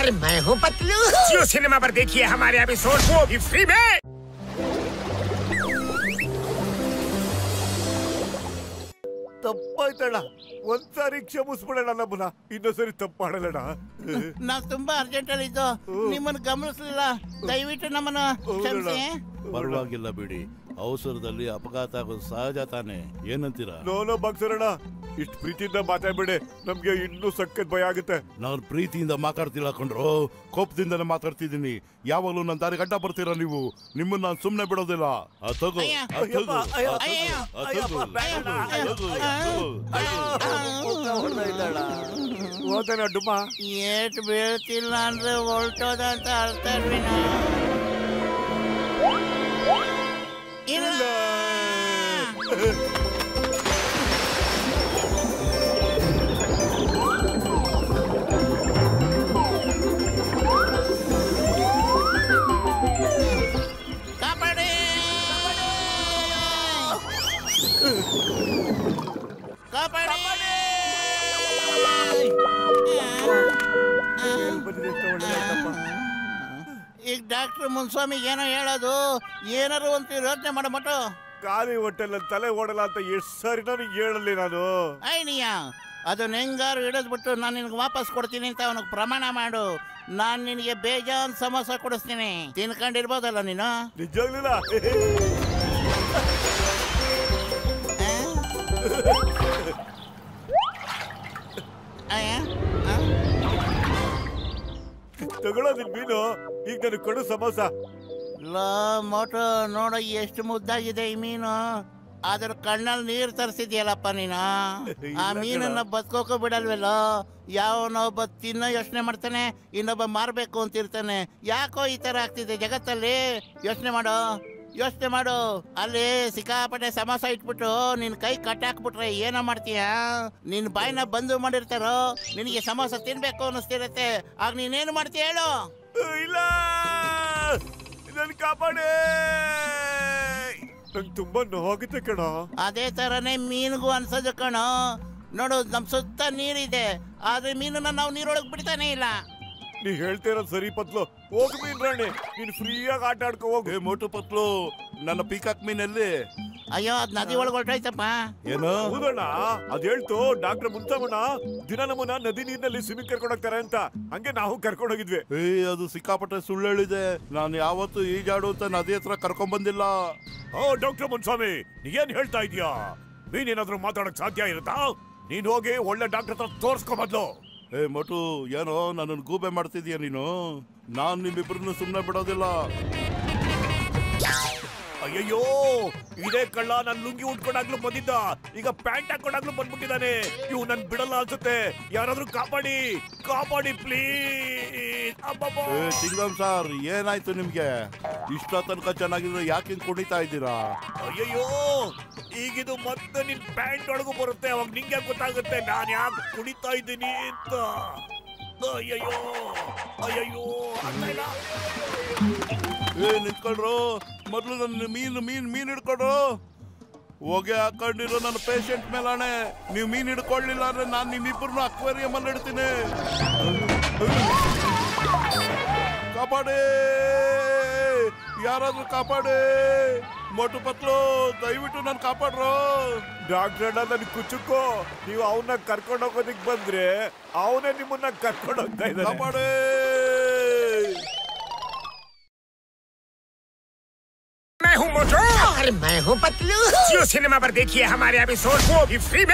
और मैं हूँ पतलू। जियो सिनेमा पर देखिए हमारे एपिसोड, वो भी फ्री में। ತಪ್ಪಾಯ್ತಣ್ಣ, ಒಂದ್ಸಾರಿ ಕ್ಷಮಿಸ್ಬಿಡೋಣ ನಮ್ಮನ್ನ, ಇನ್ನೊಂದ್ಸರಿ ತಪ್ಪು ಮಾಡಲಣ್ಣ. ನಾವು ತುಂಬಾ ಅರ್ಜೆಂಟ್ ಅಲ್ಲಿ ಇದ್ದು ನಿಮ್ಮನ್ನು ಗಮನಿಸಲಿಲ್ಲ, ದಯವಿಟ್ಟು ನಮ್ಮನ್ನು ಕ್ಷಮಿಸಿ. ಪರವಾಗಿಲ್ಲ ಬಿಡಿ, ಅವಸರದಲ್ಲಿ ಅಪಘಾತ ಆಗೋದು ಸಹಜ ತಾನೆ, ಏನಂತೀರಾ? ನೋನೋ ಬಾಕ್ಸರಣ್ಣ, ಇಷ್ಟು ಪ್ರೀತಿಯಿಂದ ಮಾತಾಡ್ಬೇಡಿ, ನಮ್ಗೆ ಇನ್ನೂ ಸಖತ್ ಭಯ ಆಗುತ್ತೆ. ನಾನು ಪ್ರೀತಿಯಿಂದ ಮಾತಾಡ್ತಿಲ್ಲ ಕಣ್ರು, ಕೋಪದಿಂದನೇ ಮಾತಾಡ್ತಿದ್ದೀನಿ. ಯಾವಾಗಲೂ ನನ್ನ ದಾರಿ ಗಡ್ಡ ಬರ್ತೀರಾ ನೀವು, ನಿಮ್ಮನ್ನ ನಾನು ಸುಮ್ಮನೆ ಬಿಡೋದಿಲ್ಲ. ಹೋದನ ಡುಮ್ಮ ಏಟ್ ಬೀಳ್ತಿಲ್ಲ ಅಂದ್ರೆ ಹೊಲ್ಟೋದ ಅಂತ ಅರ್ಥ ಇಲ್ಲ. ಈಗ ಡಾಕ್ಟರ್ ಮುನ್ಸ್ವಾಮಿ ಏನೋ ಹೇಳೋದು, ಏನಾರು ಒಂದು ಯೋಚನೆ ಮಾಡಮಟ್ಟು. ಖಾಲಿ ಹೊಟ್ಟೆಲ್ಲ ತಲೆ ಓಡಲ್ಲ ಅಂತ ಎಷ್ಟು ಸಾರಿ ನನಗೆ ಹೇಳಲಿ ನಾನು. ಐನಿಯ ಅದನ್ನ ಹೆಂಗಾರು ಹಿಡಿದ್ಬಿಟ್ಟು ನಾನು ನಿನಗೆ ವಾಪಸ್ ಕೊಡ್ತೀನಿ ಅಂತ ಅವನಿಗೆ ಪ್ರಮಾಣ ಮಾಡು. ನಾನು ನಿನಗೆ ಬೇಜಾನ್ ಸಮೋಸ ಕೊಡಿಸ್ತೀನಿ, ತಿನ್ಕೊಂಡಿರ್ಬೋದಲ್ಲ ನೀನು. ನಿಜವಾಗ್ಲಿಲ್ಲ ತಗೊಳ್ಳೋದಿನ್ ಮೀನು, ಈಗ ನನಗೆ ಕೊಡು ಸಮೋಸ. ಮೋಟೋ ನೋಡ ಎಷ್ಟು ಮುದ್ದಾಗಿದೆ ಈ ಮೀನು, ಅದ್ರ ಕಣ್ಣಲ್ಲಿ ನೀರು ತರಿಸಿದ್ಯಲ್ಲಪ್ಪ ನೀನು. ಆ ಮೀನನ್ನ ಬದುಕೋಕೆ ಬಿಡಲ್ವಲ್ಲ. ಯಾವನೊಬ್ಬ ತಿನ್ನೋ ಯೋಚನೆ ಮಾಡ್ತಾನೆ, ಇನ್ನೊಬ್ಬ ಮಾರ್ಬೇಕು ಅಂತಿರ್ತಾನೆ. ಯಾಕೋ ಈ ತರ ಆಗ್ತಿದೆ ಜಗತ್ತಲ್ಲಿ? ಯೋಚನೆ ಮಾಡು. ಅಲ್ಲಿ ಸಿಕ್ಕಾಪಟ್ಟೆ ಸಮೋಸ ಇಟ್ಬಿಟ್ಟು ನಿನ್ ಕೈ ಕಟ್ಟಾಕ್ಬಿಟ್ರೆ ಏನೋ ಮಾಡ್ತೀಯ? ನಿನ್ ಬಾಯಿನ ಬಂದು ಮಾಡಿರ್ತಾರೋ, ನಿನಗೆ ಸಮೋಸ ತಿನ್ಬೇಕು ಅನ್ನಿಸ್ತಿರತ್ತೆ, ಆಗ ನೀನೇನು ಮಾಡ್ತೀಯ ಹೇಳು? ಇಲ್ಲ, ನನ್ ಕಾಪಾಡಿ, ನಂಗೆ ತುಂಬಾ ನೋವಾಗುತ್ತೆ ಕಣ. ಅದೇ ತರನೇ ಮೀನಿಗೂ ಅನ್ಸೋದು ಕಣೋ. ನೋಡು, ನಮ್ ಸುತ್ತ ನೀರಿದೆ, ಆದ್ರೆ ಮೀನನ್ನ ನಾವು ನೀರೊಳಗೆ ಬಿಡ್ತಾನೆ ಇಲ್ಲ. ನೀ ಹೇಳ್ತೀರ ಸರಿ ಪತ್ಲು, ಹೋಗ್ ಮೀನ್ ರಾಣಿ, ನೀನ್ ಫ್ರೀಯಾಗಿ ಆಟ ಆಡ್ಕೊ ಹೋಗು. ಮೋಟು ಪತ್ಲು, ನನ್ನ ಪೀಕಾಕ್ ಮೀನಲ್ಲಿ. ಅಯ್ಯೋ, ಅದ್ ನದಿ ಒಳಗೆ ಹೊರಟೋಯ್ತಪ್ಪ. ಏನು? ಹೌದಣ್ಣ, ಅದ್ ಹೇಳ್ತು ಡಾಕ್ಟರ್ ಮುನ್ಸಮ್ಮಣ್ಣ, ದಿನ ನಮ್ಮನ್ನ ನದಿ ನೀರಿನಲ್ಲಿ ಸ್ವಿಮ್ಮಿಂಗ್ ಕರ್ಕೊಂಡು ಹೋಗ್ತಾರೆ ಅಂತ. ಹಂಗೆ ನಾವು ಕರ್ಕೊಂಡು ಹೋಗಿದ್ವಿ. ಅದು ಸಿಕ್ಕಾಪಟ್ಟೆ ಸುಳ್ಳು ಹೇಳಿದೆ. ನಾನು ಯಾವತ್ತು ಈಜಾಡು ಅಂತ ನದಿ ಹತ್ರ ಕರ್ಕೊಂಡ್ ಬಂದಿಲ್ಲ. ಓ ಡಾಕ್ಟರ್ ಮುನ್ಸ್ವಾಮಿ, ನೀನ್ ಹೇಳ್ತಾ ಇದೀಯಾ? ನೀನೇನಾದ್ರೂ ಮಾತಾಡಕ್ ಸಾಧ್ಯ ಇರುತ್ತಾ? ನೀನ್ ಹೋಗಿ ಒಳ್ಳೆ ಡಾಕ್ಟರ್ ಹತ್ರ ತೋರ್ಸ್ಕೊ ಮೊದ್ಲು. ಮೋಟು, ಏನೋ ನನ್ನನ್ನು ಗೂಬೆ ಮಾಡ್ತಿದ್ಯಾ ನೀನು? ನಾನ್ ನಿಮ್ಮಿಬ್ರನ್ನು ಸುಮ್ಮನೆ ಬಿಡೋದಿಲ್ಲ. ಅಯ್ಯಯ್ಯೋ, ಇದೇ ಕಳ್ಳ ನನ್ ಲುಂಗಿ ಉಟ್ಕೊಂಡಾಗ್ಲೂ ಬಂದಿದ್ದ, ಈಗ ಪ್ಯಾಂಟ್ ಹಾಕೊಂಡಾಗ್ಲೂ ಬಂದ್ಬಿಟ್ಟಿದ್ದಾನೆ. ಇವ್ ನನ್ ಬಿಡಲ್ಲ ಅನ್ಸುತ್ತೆ. ಯಾರಾದ್ರೂ ಕಾಪಾಡಿ ಪ್ಲೀಸ್. ಚಿಂಗಂ ಸಾರ್, ಏನಾಯ್ತು ನಿಮ್ಗೆ? ಇಷ್ಟ ತನಕ ಚೆನ್ನಾಗಿದ್ರೆ ಯಾಕೆ ಕುಣಿತಾ ಇದ್ದೀರಾ? ಅಯ್ಯಯ್ಯೋ, ಈಗಿದು ಮತ್ತೆ ನಿನ್ ಪ್ಯಾಂಟ್ ಒಳಗೂ ಬರುತ್ತೆ, ಅವಾಗ ನಿಂಗೆ ಗೊತ್ತಾಗುತ್ತೆ ನಾನ್ ಯಾಕೆ ಕುಣಿತಾ ಇದ್ದೀನಿ ಅಂತ. ಅಯ್ಯಯ್ಯೋ ನಿಂತ್ಕೊಳ್ರು, ಮೊದ್ಲು ನನ್ನ ಮೀನ್ ಹಿಡ್ಕೊಡ್ರು. ಹೊಗೆ ಹಾಕೊಂಡಿರೋ ನನ್ನ ಪೇಷಂಟ್ ಮೇಲಾಣೆ, ನೀವು ಮೀನ್ ಹಿಡ್ಕೊಳ್ಳಿಲ್ಲ ಅಂದ್ರೆ ನಾನು ನಿಮ್ಮಿಬ್ಬರನ್ನು ಅಕ್ವೇರಿಯಂ ಅಲ್ಲಿ ಇಡ್ತೀನಿ. ಕಾಪಾಡಿ, ಯಾರಾದ್ರೂ ಕಾಪಾಡಿ. ಮೋಟು ಪತ್ಲು, ದಯವಿಟ್ಟು ನಾನು ಕಾಪಾಡ್ರು. ಡಾಕ್ಟರ್ ಅಣ್ಣ, ನನ್ ಕುಚುಕೋ, ನೀವು ಅವನ್ನ ಕರ್ಕೊಂಡು ಹೋಗೋದಿಕ್ ಬಂದ್ರೆ ಅವನೇ ನಿಮ್ಮನ್ನ ಕರ್ಕೊಂಡು ಹೋಗ್ತಾ ಇದ್ದಾರೆ. ಕಾಪಾಡಿ. मैं हूँ मोटू और मैं हूँ पतलू। जियो सिनेमा पर देखिए हमारे एपिसोड, वो भी फ्री में।